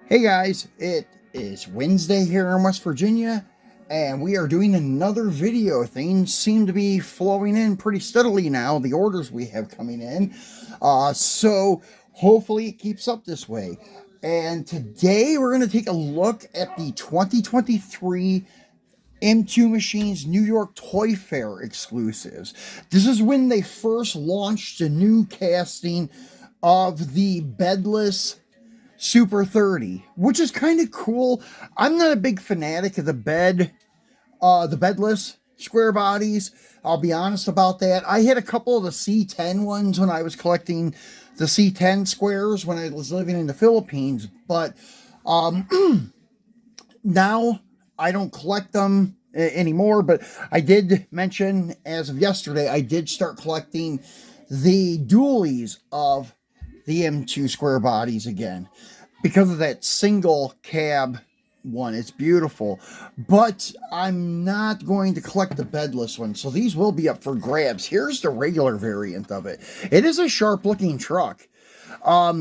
Hey guys, it is Wednesday here in West Virginia, and we are doing another video. Things seem to be flowing in pretty steadily now, the orders we have coming in. So hopefully it keeps up this way. And today we're going to take a look at the 2023 M2 Machines New York Toy Fair exclusives. This is when they first launched a new casting of the bedless Super 30, which is kind of cool. I'm not a big fanatic of the bedless square bodies. I'll be honest about that. I had a couple of the C10 ones when I was collecting the C10 squares when I was living in the Philippines, but now I don't collect them anymore. But I did mention, as of yesterday, I did start collecting the dualies of the M2 square bodies again because of that single cab one. It's beautiful, but I'm not going to collect the bedless one, so these will be up for grabs. Here's the regular variant of it. It is a sharp looking truck. I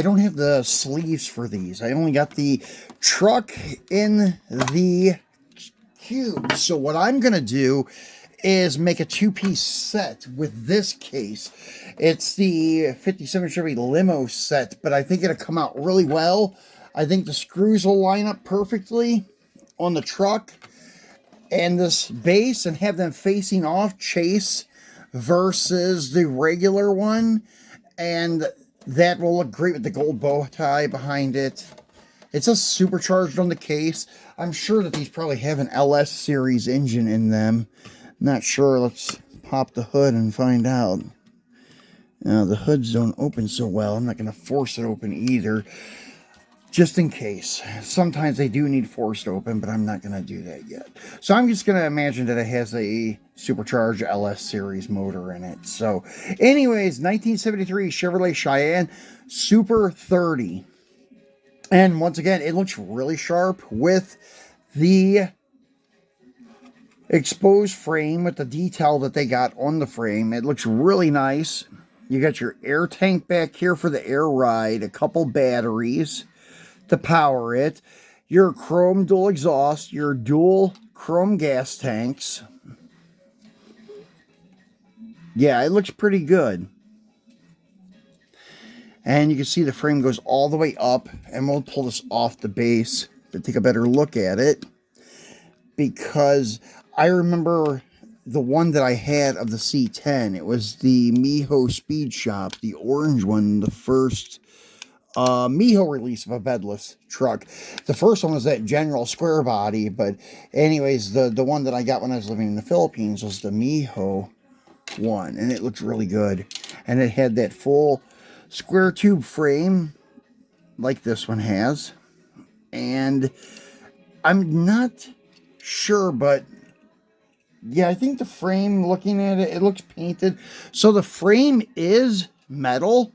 don't have the sleeves for these. I only got the truck in the cube. So what I'm gonna do is make a two-piece set with this case. It's the 57 Chevy limo set, but I think it'll come out really well. I think the screws will line up perfectly on the truck and this base and have them facing off, chase versus the regular one, and that will look great with the gold bow tie behind it. It's just supercharged on the case. I'm sure that these probably have an LS series engine in them. Not sure. Let's pop the hood and find out. Now, the hoods don't open so well. I'm not going to force it open either, just in case. Sometimes they do need forced open, but I'm not going to do that yet. So I'm just going to imagine that it has a supercharged LS series motor in it. So anyways, 1973 Chevrolet Cheyenne Super 30. And once again, it looks really sharp with the exposed frame, with the detail that they got on the frame. It looks really nice. You got your air tank back here for the air ride, a couple batteries to power it, your chrome dual exhaust, your dual chrome gas tanks. Yeah, it looks pretty good. And you can see the frame goes all the way up, and we'll pull this off the base to take a better look at it, because I remember the one that I had of the C10. It was the Miho Speed Shop, the orange one, the first Miho release of a bedless truck. The first one was that general square body, but anyways, the one that I got when I was living in the Philippines was the Miho one, and it looked really good. And it had that full square tube frame like this one has. And I'm not sure, but yeah, I think the frame, looking at it, it looks painted. So the frame is metal,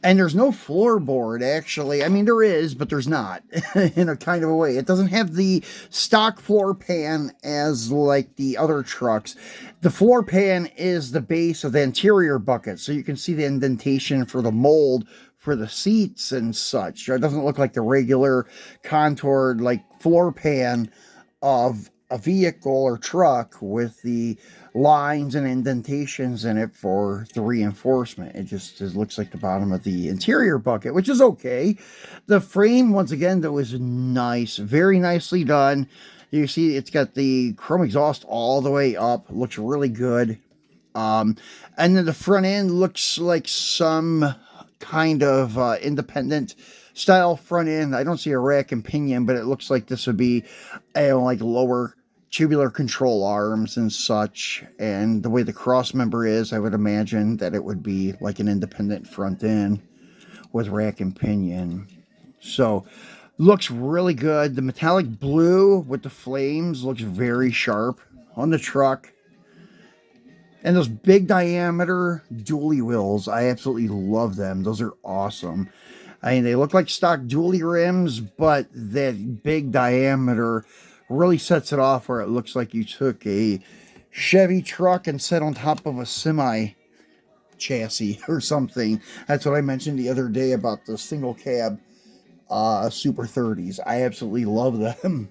and there's no floorboard, actually. I mean, there is, but there's not, in a kind of a way. It doesn't have the stock floor pan as like the other trucks. The floor pan is the base of the interior bucket, so you can see the indentation for the mold for the seats and such. It doesn't look like the regular contoured like floor pan of a vehicle or truck with the lines and indentations in it for the reinforcement. It just looks like the bottom of the interior bucket, which is okay. The frame, once again, though, is nice, very nicely done. You see it's got the chrome exhaust all the way up. It looks really good. And then the front end looks like some kind of independent style front end. I don't see a rack and pinion, but it looks like this would be like lower tubular control arms and such. And the way the cross member is, I would imagine that it would be like an independent front end with rack and pinion. So looks really good. The metallic blue with the flames looks very sharp on the truck. And those big diameter dually wheels, I absolutely love them. Those are awesome. I mean, they look like stock dually rims, but that big diameter really sets it off where it looks like you took a Chevy truck and set on top of a semi chassis or something. That's what I mentioned the other day about the single cab Super 30s. I absolutely love them.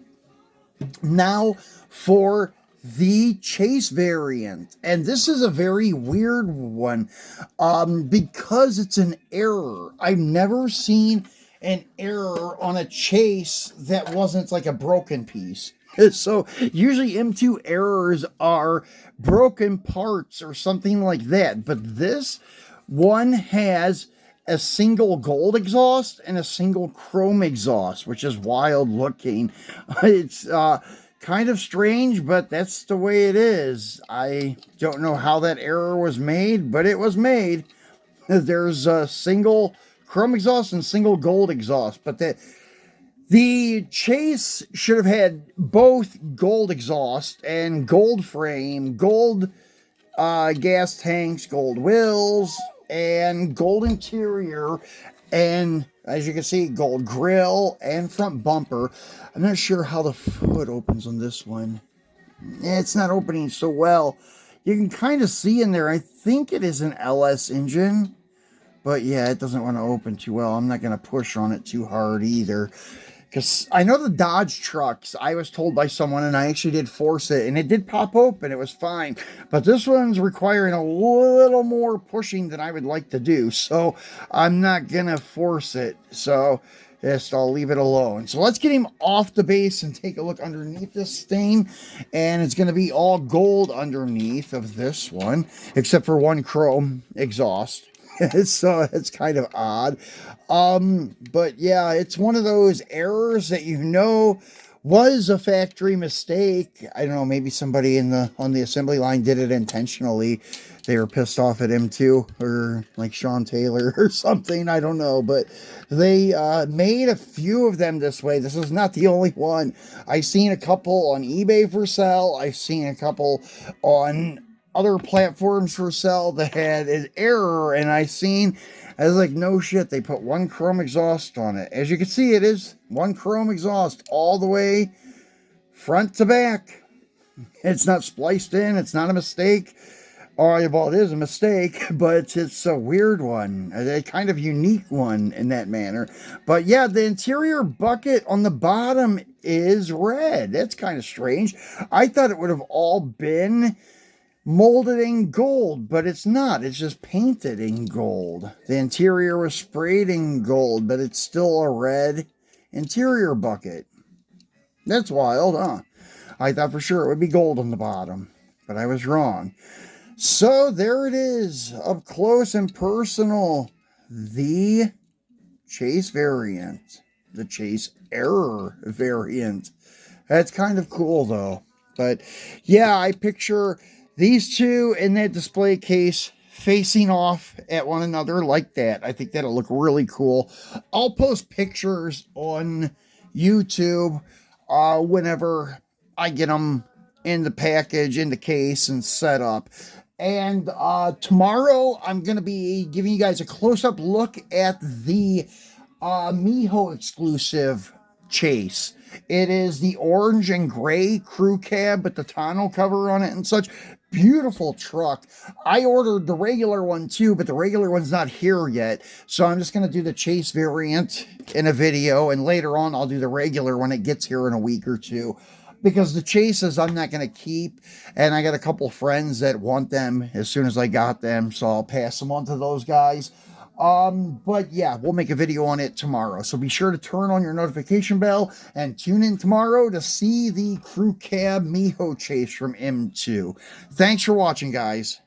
Now for the Chase variant, and this is a very weird one, because it's an error. I've never seen an error on a Chase that wasn't like a broken piece. So usually M2 errors are broken parts or something like that, but this one has a single gold exhaust and a single chrome exhaust, which is wild looking. It's kind of strange, but that's the way it is. I don't know how that error was made, but it was made. There's a single chrome exhaust and single gold exhaust, but the Chase should have had both gold exhaust and gold frame, gold gas tanks, gold wheels, and gold interior, and as you can see, gold grill and front bumper. I'm not sure how the hood opens on this one. It's not opening so well. You can kind of see in there, I think it is an LS engine, but yeah, it doesn't want to open too well. I'm not going to push on it too hard either. Because I know the Dodge trucks, I was told by someone, and I actually did force it, and it did pop open. It was fine. But this one's requiring a little more pushing than I would like to do. So I'm not going to force it. So just I'll leave it alone. So let's get him off the base and take a look underneath this thing. And it's going to be all gold underneath of this one, except for one chrome exhaust. So it's kind of odd. But yeah, it's one of those errors that was a factory mistake. I don't know, maybe somebody on the assembly line did it intentionally. They were pissed off at him too, or like Sean Taylor or something. I don't know, but they made a few of them this way. This is not the only one. I've seen a couple on eBay for sale. I've seen a couple on other platforms for sale that had an error, and I was like, no shit, they put one chrome exhaust on it. As you can see, it is one chrome exhaust all the way front to back. It's not spliced in. It's not a mistake. Or, well, it is a mistake, but it's a weird one, a kind of unique one in that manner. But yeah, the interior bucket on the bottom is red. That's kind of strange. I thought it would have all been molded in gold, but it's not. It's just painted in gold. The interior was sprayed in gold, but it's still a red interior bucket. That's wild, huh? I thought for sure it would be gold on the bottom, but I was wrong. So there it is, up close and personal, the Chase variant, the Chase error variant. That's kind of cool though. But yeah, I picture these two in that display case facing off at one another like that. I think that'll look really cool. I'll post pictures on YouTube whenever I get them in the package, in the case, and set up. And tomorrow I'm going to be giving you guys a close-up look at the Miho exclusive Chase. It is the orange and gray crew cab with the tonneau cover on it and such. Beautiful truck. I ordered the regular one too, but the regular one's not here yet. So I'm just going to do the Chase variant in a video, and later on I'll do the regular when it gets here in a week or two. Because the Chases I'm not going to keep, and I got a couple friends that want them as soon as I got them, so I'll pass them on to those guys. But yeah, we'll make a video on it tomorrow. So be sure to turn on your notification bell and tune in tomorrow to see the crew cab Miho Chase from M2. Thanks for watching, guys.